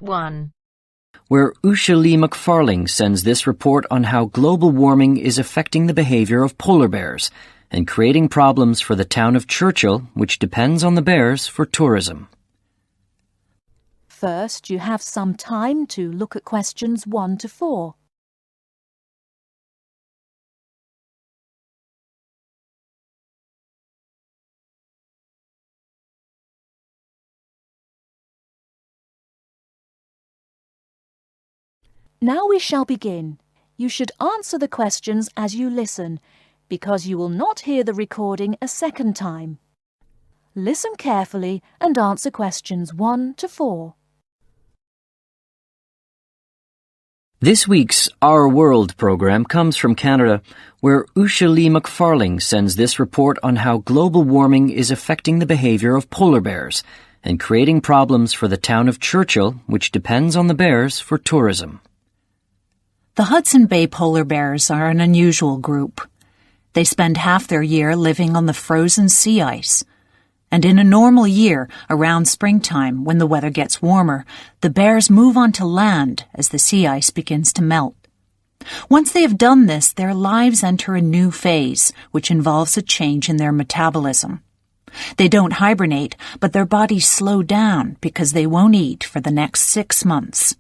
1. Where Usha Lee McFarling sends this report on how global warming is affecting the behavior of polar bears and creating problems for the town of Churchill, which depends on the bears for tourism. First, you have some time to look at questions 1 to 4. Now we shall begin. You should answer the questions as you listen, because you will not hear the recording a second time. Listen carefully and answer questions 1 to 4. This week's Our World program comes from Canada, where Usha Lee McFarling sends this report on how global warming is affecting the behavior of polar bears and creating problems for the town of Churchill, which depends on the bears for tourism. The Hudson Bay polar bears are an unusual group. They spend half their year living on the frozen sea ice. And in a normal year, around springtime, when the weather gets warmer, the bears move onto land as the sea ice begins to melt. Once they have done this, their lives enter a new phase, which involves a change in their metabolism. They don't hibernate, but their bodies slow down because they won't eat for the next 6 months.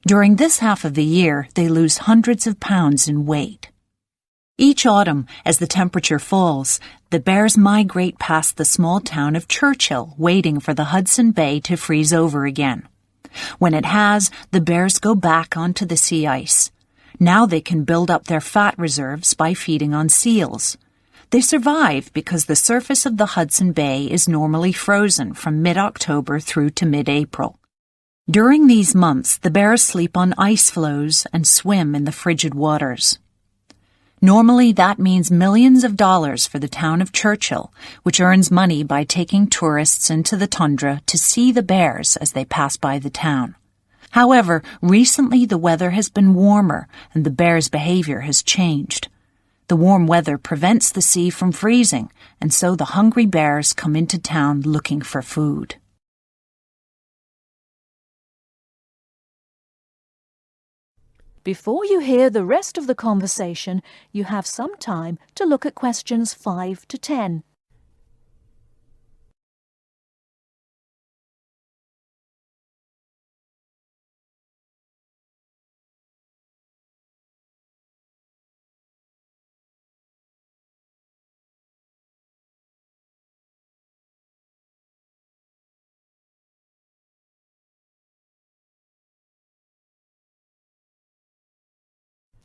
During this half of the year, they lose hundreds of pounds in weight. Each autumn, as the temperature falls, the bears migrate past the small town of Churchill, waiting for the Hudson Bay to freeze over again. When it has, the bears go back onto the sea ice. Now they can build up their fat reserves by feeding on seals. They survive because the surface of the Hudson Bay is normally frozen from mid-October through to mid-April. During these months, the bears sleep on ice floes and swim in the frigid waters. Normally, that means millions of dollars for the town of Churchill, which earns money by taking tourists into the tundra to see the bears as they pass by the town. However, recently the weather has been warmer and the bears' behavior has changed. The warm weather prevents the sea from freezing, and so the hungry bears come into town looking for food. Before you hear the rest of the conversation, you have some time to look at questions 5 to 10.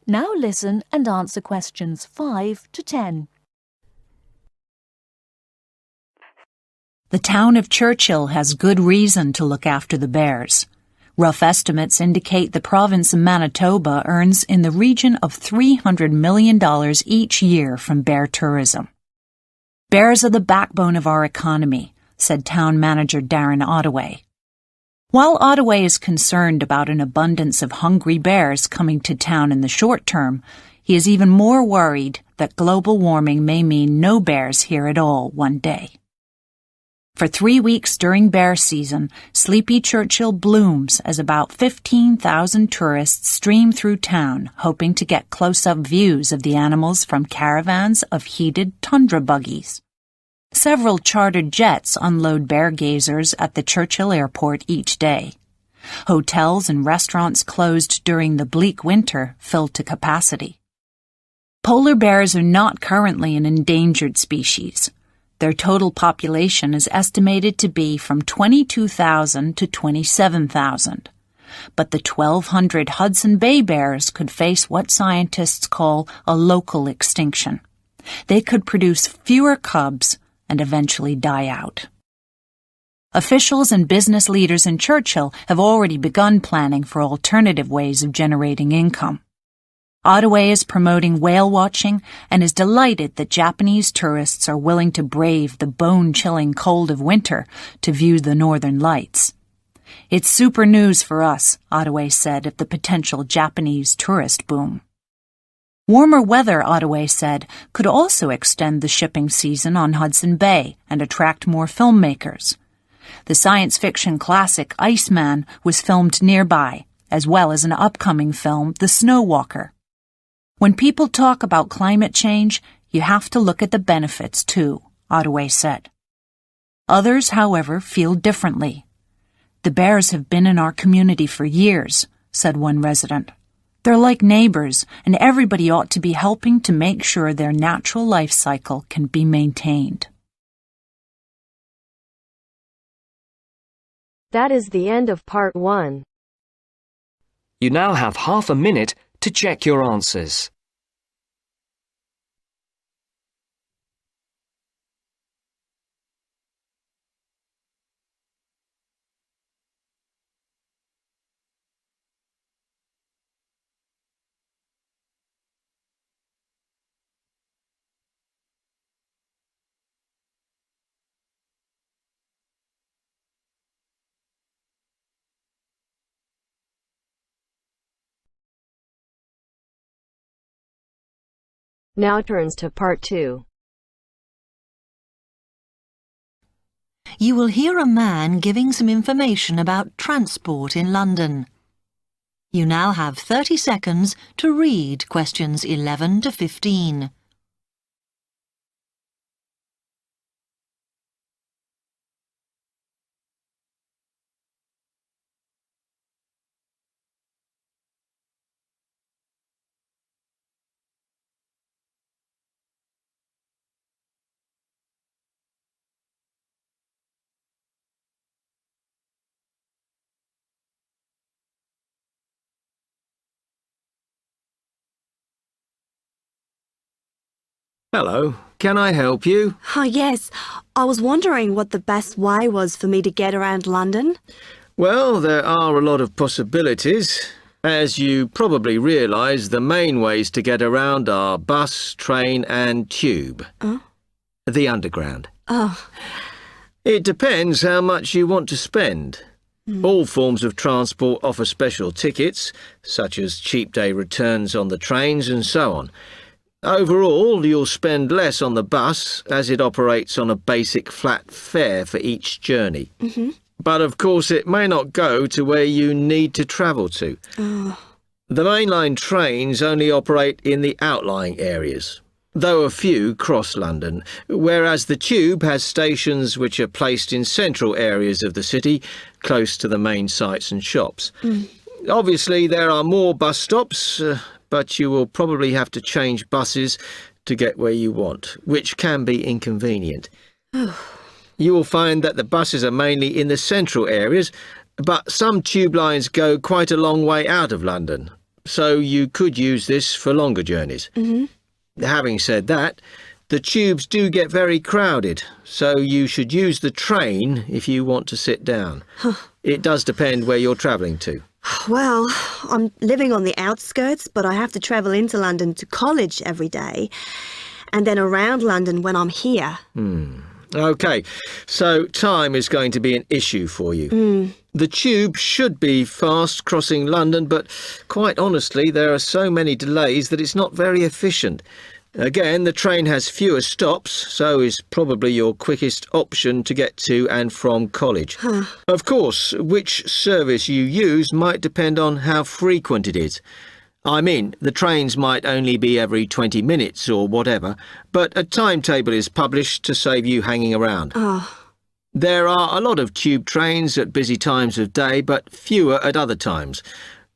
Now listen and answer questions 5 to 10. The town of Churchill has good reason to look after the bears. Rough estimates indicate the province of Manitoba earns in the region of $300 million each year from bear tourism. Bears are the backbone of our economy, said town manager Darren Ottaway. While Ottaway is concerned about an abundance of hungry bears coming to town in the short term, he is even more worried that global warming may mean no bears here at all one day. For 3 weeks during bear season, Sleepy Churchill blooms as about 15,000 tourists stream through town, hoping to get close-up views of the animals from caravans of heated tundra buggies. Several chartered jets unload bear gazers at the Churchill airport each day. Hotels and restaurants closed during the bleak winter fill to capacity. Polar bears are not currently an endangered species. Their total population is estimated to be from 22,000 to 27,000. But the 1,200 Hudson Bay bears could face what scientists call a local extinction. They could produce fewer cubs and eventually die out. Officials and business leaders in Churchill have already begun planning for alternative ways of generating income. Ottaway is promoting whale watching and is delighted that Japanese tourists are willing to brave the bone-chilling cold of winter to view the northern lights. It's super news for us, Ottaway said of the potential Japanese tourist boom. Warmer weather, Ottaway said, could also extend the shipping season on Hudson Bay and attract more filmmakers. The science fiction classic Iceman was filmed nearby, as well as an upcoming film, The Snow Walker. When people talk about climate change, you have to look at the benefits too, Ottaway said. Others, however, feel differently. The bears have been in our community for years, said one resident. They're like neighbors, and everybody ought to be helping to make sure their natural life cycle can be maintained. That is the end of part 1. You now have half a minute to check your answers. Now turns to part 2. You will hear a man giving some information about transport in London. You now have 30 seconds to read questions 11 to 15. Hello, can I help you? Oh, yes. I was wondering what the best way was for me to get around London. Well, there are a lot of possibilities. As you probably realise, the main ways to get around are bus, train and tube. Oh? The Underground. Oh. It depends how much you want to spend. All forms of transport offer special tickets, such as cheap day returns on the trains and so on. Overall, you'll spend less on the bus, as it operates on a basic flat fare for each journey. But of course it may not go to where you need to travel to. The mainline trains only operate in the outlying areas, though a few cross London, whereas the tube has stations which are placed in central areas of the city, close to the main sites and shops. Obviously there are more bus stops, but you will probably have to change buses to get where you want, which can be inconvenient. You will find that the buses are mainly in the central areas, but some tube lines go quite a long way out of London, so you could use this for longer journeys. Having said that, the tubes do get very crowded, so you should use the train if you want to sit down. It does depend where you're travelling to. Well, I'm living on the outskirts, but I have to travel into London to college every day, and then around London when I'm here. OK, so time is going to be an issue for you. The tube should be fast crossing London, but quite honestly, there are so many delays that it's not very efficient. Again, the train has fewer stops, so is probably your quickest option to get to and from college. Of course, which service you use might depend on how frequent it is. I mean, the trains might only be every 20 minutes or whatever, but a timetable is published to save you hanging around. There are a lot of tube trains at busy times of day, but fewer at other times.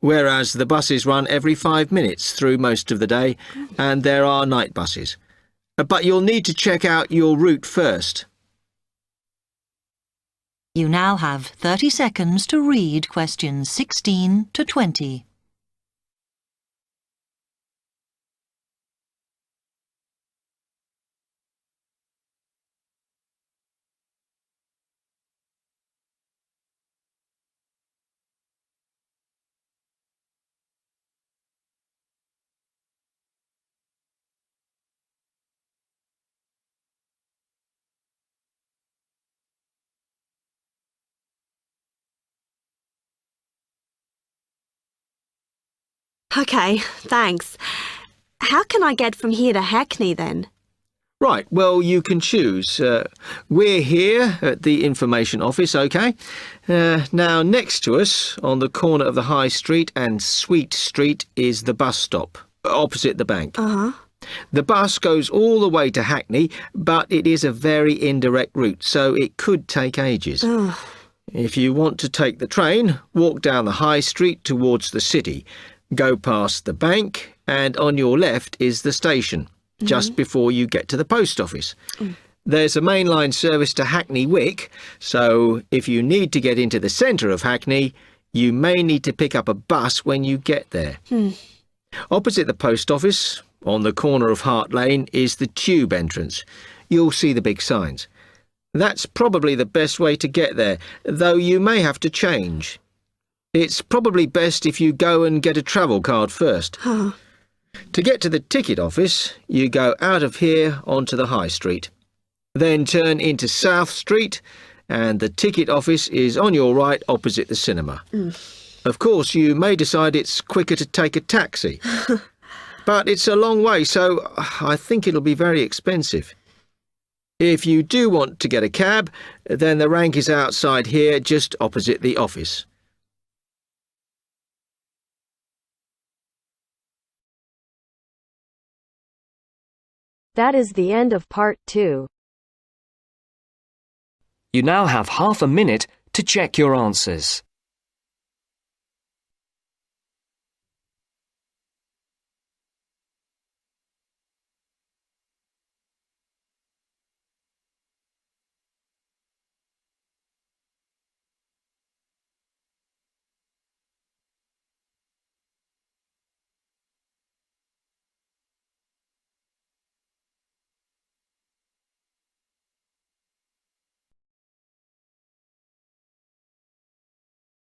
Whereas the buses run every 5 minutes through most of the day, and there are night buses. But you'll need to check out your route first. You now have 30 seconds to read questions 16 to 20. OK, thanks. How can I get from here to Hackney then? Right, well, you can choose. We're here at the information office, OK? Now, next to us, on the corner of the High Street and Sweet Street, is the bus stop, opposite the bank. The bus goes all the way to Hackney, but it is a very indirect route, so it could take ages. If you want to take the train, walk down the High Street towards the city, go past the bank, and on your left is the station, just before you get to the post office. There's a mainline service to Hackney Wick, so if you need to get into the centre of Hackney, you may need to pick up a bus when you get there. Opposite the post office, on the corner of Hart Lane, is the tube entrance. You'll see the big signs. That's probably the best way to get there, though you may have to change. It's probably best if you go and get a travel card first. To get to the ticket office, you go out of here onto the High Street. Then turn into South Street, and the ticket office is on your right opposite the cinema. Of course, you may decide it's quicker to take a taxi. But it's a long way, so I think it'll be very expensive. If you do want to get a cab, then the rank is outside here, just opposite the office. That is the end of part 2. You now have half a minute to check your answers.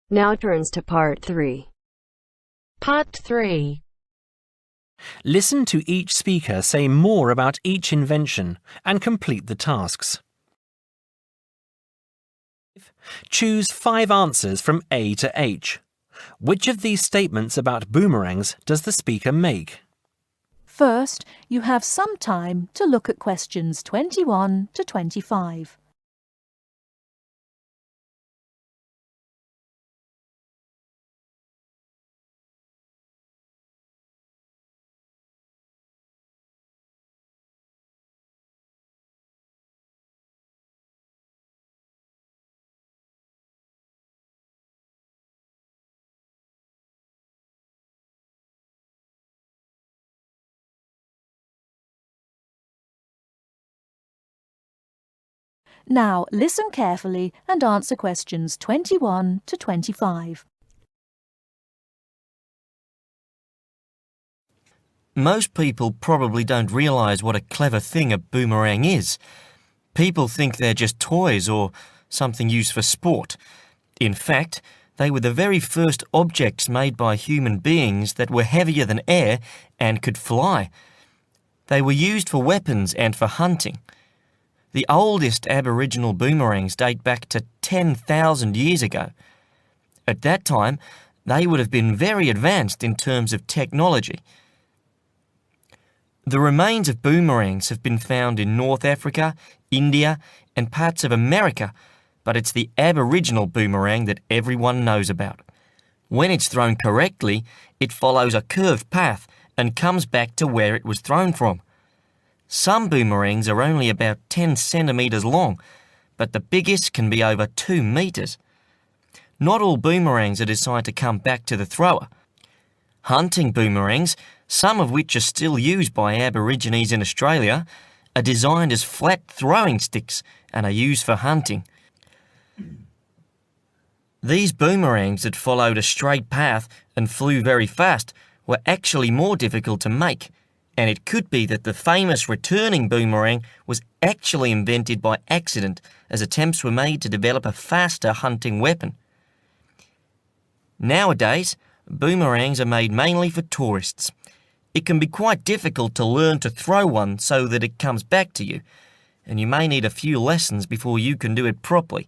Now turns to part 3. Part 3. Listen to each speaker say more about each invention and complete the tasks. Choose 5 answers from A to H. Which of these statements about boomerangs does the speaker make? First, you have some time to look at questions 21 to 25. Now listen carefully and answer questions 21 to 25. Most people probably don't realise what a clever thing a boomerang is. People think they're just toys or something used for sport. In fact, they were the very first objects made by human beings that were heavier than air and could fly. They were used for weapons and for hunting. The oldest Aboriginal boomerangs date back to 10,000 years ago. At that time, they would have been very advanced in terms of technology. The remains of boomerangs have been found in North Africa, India, and parts of America, but it's the Aboriginal boomerang that everyone knows about. When it's thrown correctly, it follows a curved path and comes back to where it was thrown from. Some boomerangs are only about 10 centimetres long, but the biggest can be over 2 metres. Not all boomerangs are designed to come back to the thrower. Hunting boomerangs, some of which are still used by Aborigines in Australia, are designed as flat throwing sticks and are used for hunting. These boomerangs that followed a straight path and flew very fast were actually more difficult to make, and it could be that the famous returning boomerang was actually invented by accident as attempts were made to develop a faster hunting weapon. Nowadays, boomerangs are made mainly for tourists. It can be quite difficult to learn to throw one so that it comes back to you, and you may need a few lessons before you can do it properly.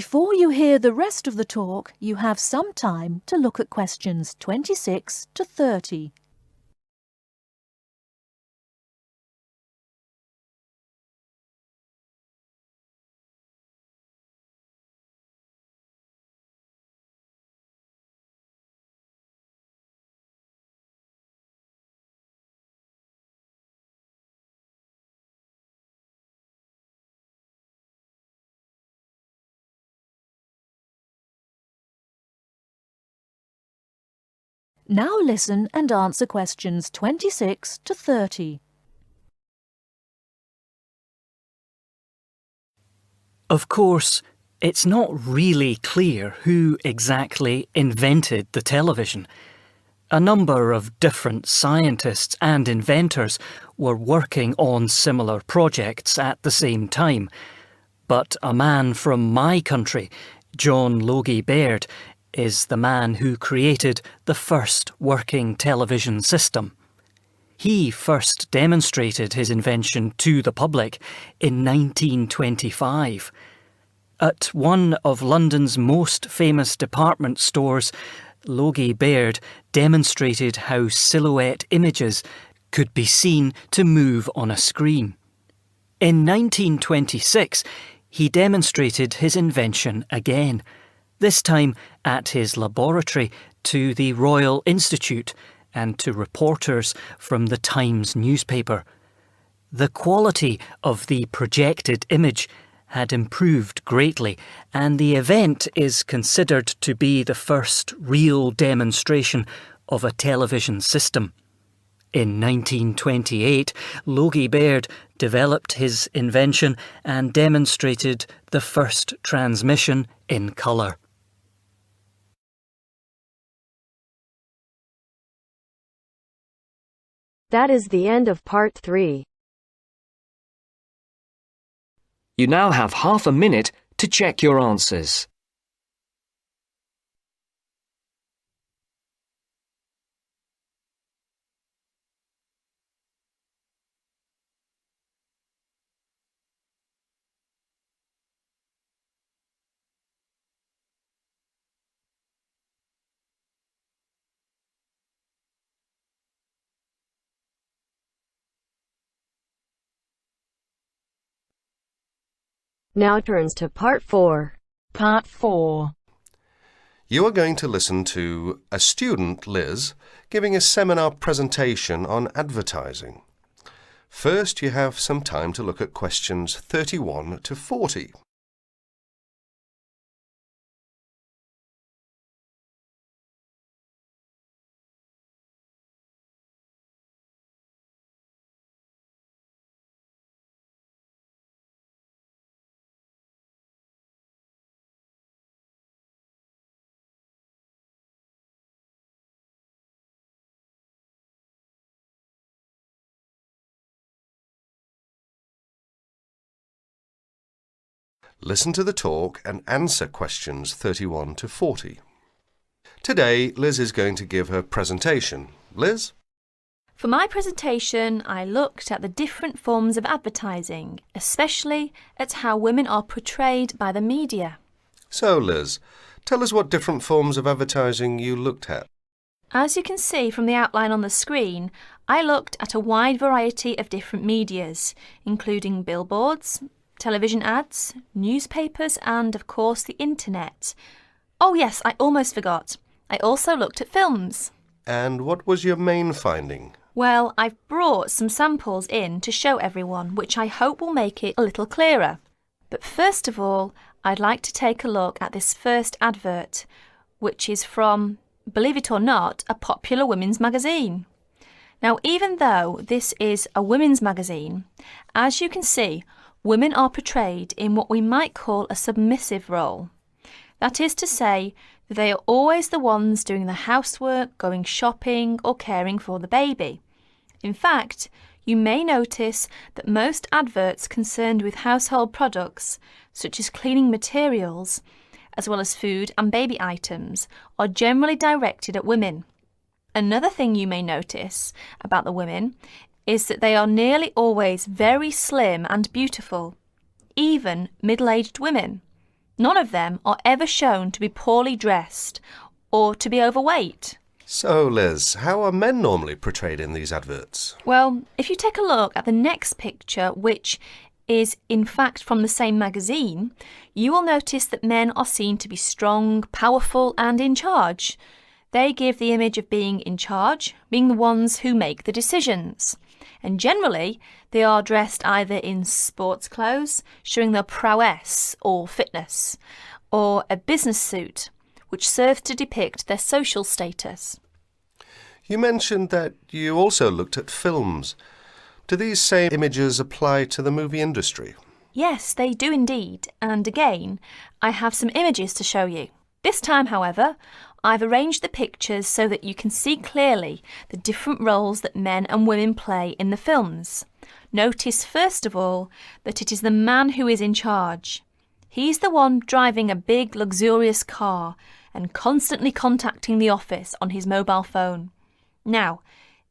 Before you hear the rest of the talk, you have some time to look at questions 26 to 30. Now listen and answer questions 26 to 30. Of course, it's not really clear who exactly invented the television. A number of different scientists and inventors were working on similar projects at the same time. But a man from my country, John Logie Baird, is the man who created the first working television system. He first demonstrated his invention to the public in 1925. At one of London's most famous department stores, Logie Baird demonstrated how silhouette images could be seen to move on a screen. In 1926, he demonstrated his invention again, this time at his laboratory to the Royal Institute and to reporters from the Times newspaper. The quality of the projected image had improved greatly, and the event is considered to be the first real demonstration of a television system. In 1928, Logie Baird developed his invention and demonstrated the first transmission in colour. That is the end of part 3. You now have half a minute to check your answers. Now turns to part 4. Part 4. You are going to listen to a student, Liz, giving a seminar presentation on advertising. First, you have some time to look at questions 31 to 40. Listen to the talk and answer questions 31 to 40. Today, Liz is going to give her presentation. Liz? For my presentation, I looked at the different forms of advertising, especially at how women are portrayed by the media. So, Liz, tell us what different forms of advertising you looked at. As you can see from the outline on the screen, I looked at a wide variety of different medias, including billboards, television ads, newspapers and, of course, the internet. Oh yes, I almost forgot. I also looked at films. And what was your main finding? Well, I've brought some samples in to show everyone, which I hope will make it a little clearer. But first of all, I'd like to take a look at this first advert, which is from, believe it or not, a popular women's magazine. Now, even though this is a women's magazine, as you can see, women are portrayed in what we might call a submissive role. That is to say, that they are always the ones doing the housework, going shopping or caring for the baby. In fact, you may notice that most adverts concerned with household products, such as cleaning materials, as well as food and baby items, are generally directed at women. Another thing you may notice about the women is that they are nearly always very slim and beautiful, even middle-aged women. None of them are ever shown to be poorly dressed or to be overweight. So, Liz, how are men normally portrayed in these adverts? Well, if you take a look at the next picture, which is in fact from the same magazine, you will notice that men are seen to be strong, powerful and in charge. They give the image of being in charge, being the ones who make the decisions. And generally, they are dressed either in sports clothes, showing their prowess or fitness, or a business suit, which serves to depict their social status. You mentioned that you also looked at films. Do these same images apply to the movie industry? Yes, they do indeed, and again, I have some images to show you. This time, however, I've arranged the pictures so that you can see clearly the different roles that men and women play in the films. Notice, first of all, that it is the man who is in charge. He's the one driving a big, luxurious car and constantly contacting the office on his mobile phone. Now,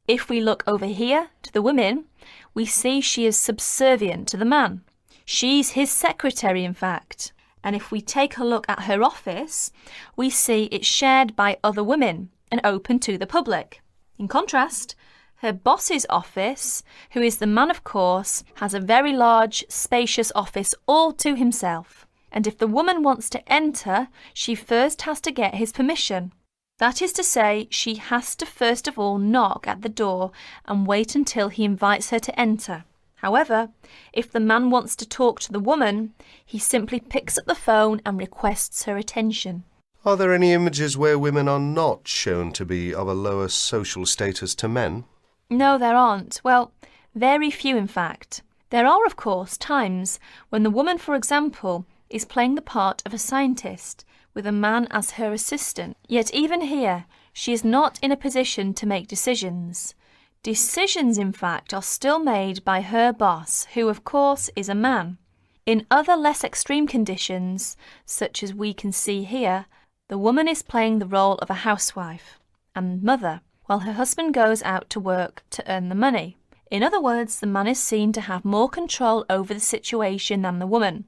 if we look over here to the women, we see she is subservient to the man. She's his secretary, in fact. And if we take a look at her office, we see it's shared by other women and open to the public. In contrast, her boss's office, who is the man of course, has a very large, spacious office all to himself. And if the woman wants to enter, she first has to get his permission. That is to say, she has to first of all knock at the door and wait until he invites her to enter. However, if the man wants to talk to the woman, he simply picks up the phone and requests her attention. Are there any images where women are not shown to be of a lower social status to men? No, there aren't. Well, very few in fact. There are, of course, times when the woman, for example, is playing the part of a scientist with a man as her assistant. Yet even here, she is not in a position to make decisions. Decisions, in fact, are still made by her boss, who, of course, is a man. In other less extreme conditions, such as we can see here, the woman is playing the role of a housewife and mother, while her husband goes out to work to earn the money. In other words, the man is seen to have more control over the situation than the woman,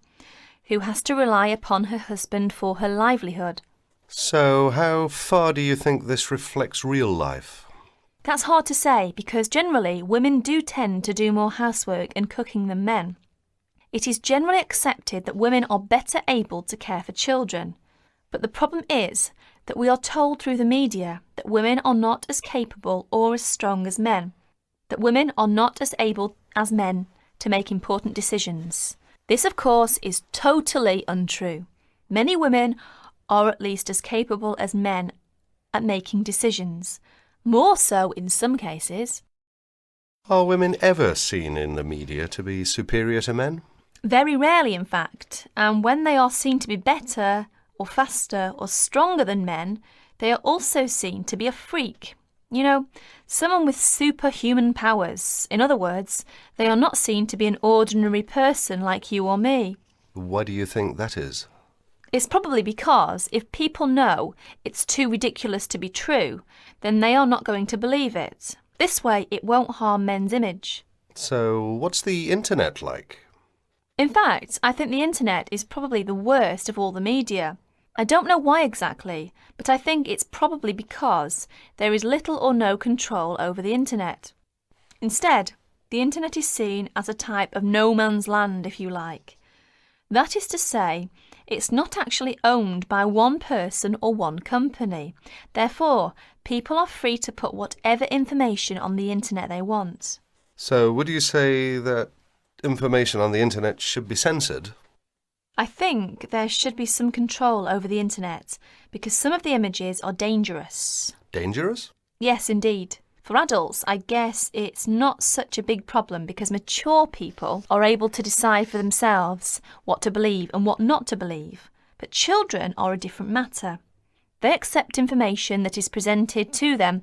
who has to rely upon her husband for her livelihood. So, how far do you think this reflects real life? That's hard to say because generally women do tend to do more housework and cooking than men. It is generally accepted that women are better able to care for children, but the problem is that we are told through the media that women are not as capable or as strong as men, that women are not as able as men to make important decisions. This, of course, is totally untrue. Many women are at least as capable as men at making decisions, more so in some cases. Are women ever seen in the media to be superior to men? Very rarely, in fact, and when they are seen to be better or faster or stronger than men, they are also seen to be a freak. You know, someone with superhuman powers. In other words, they are not seen to be an ordinary person like you or me. Why do you think that is? It's probably because if people know it's too ridiculous to be true, then they are not going to believe it. This way, it won't harm men's image. So, what's the internet like? In fact, I think the internet is probably the worst of all the media. I don't know why exactly, but I think it's probably because there is little or no control over the internet. Instead, the internet is seen as a type of no man's land, if you like. That is to say, it's not actually owned by one person or one company. Therefore, people are free to put whatever information on the internet they want. So, would you say that information on the internet should be censored? I think there should be some control over the internet because some of the images are dangerous. Dangerous? Yes, indeed. For adults, I guess it's not such a big problem because mature people are able to decide for themselves what to believe and what not to believe. But children are a different matter. They accept information that is presented to them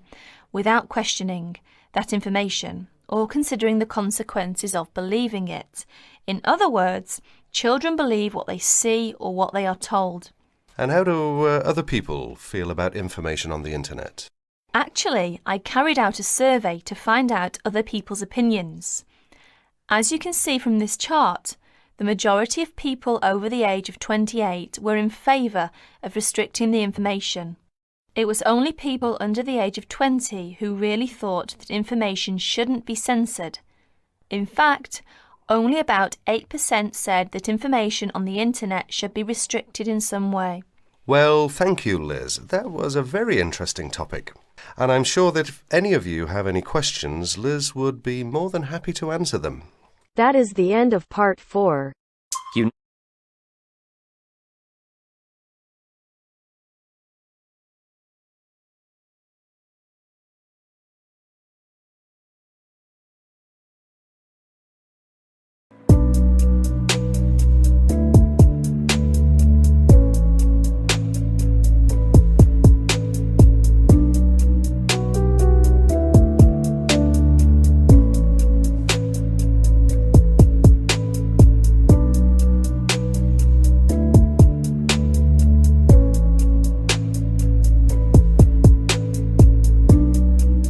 without questioning that information or considering the consequences of believing it. In other words, children believe what they see or what they are told. And how do other people feel about information on the internet? Actually, I carried out a survey to find out other people's opinions. As you can see from this chart, The majority of people over the age of 28 were in favour of restricting the information. It was only people under the age of 20 who really thought that information shouldn't be censored. In fact, only about 8% said that information on the internet should be restricted in some way. Well, thank you, Liz. That was a very interesting topic. And I'm sure that if any of you have any questions, Liz would be more than happy to answer them. That is the end of part 4. You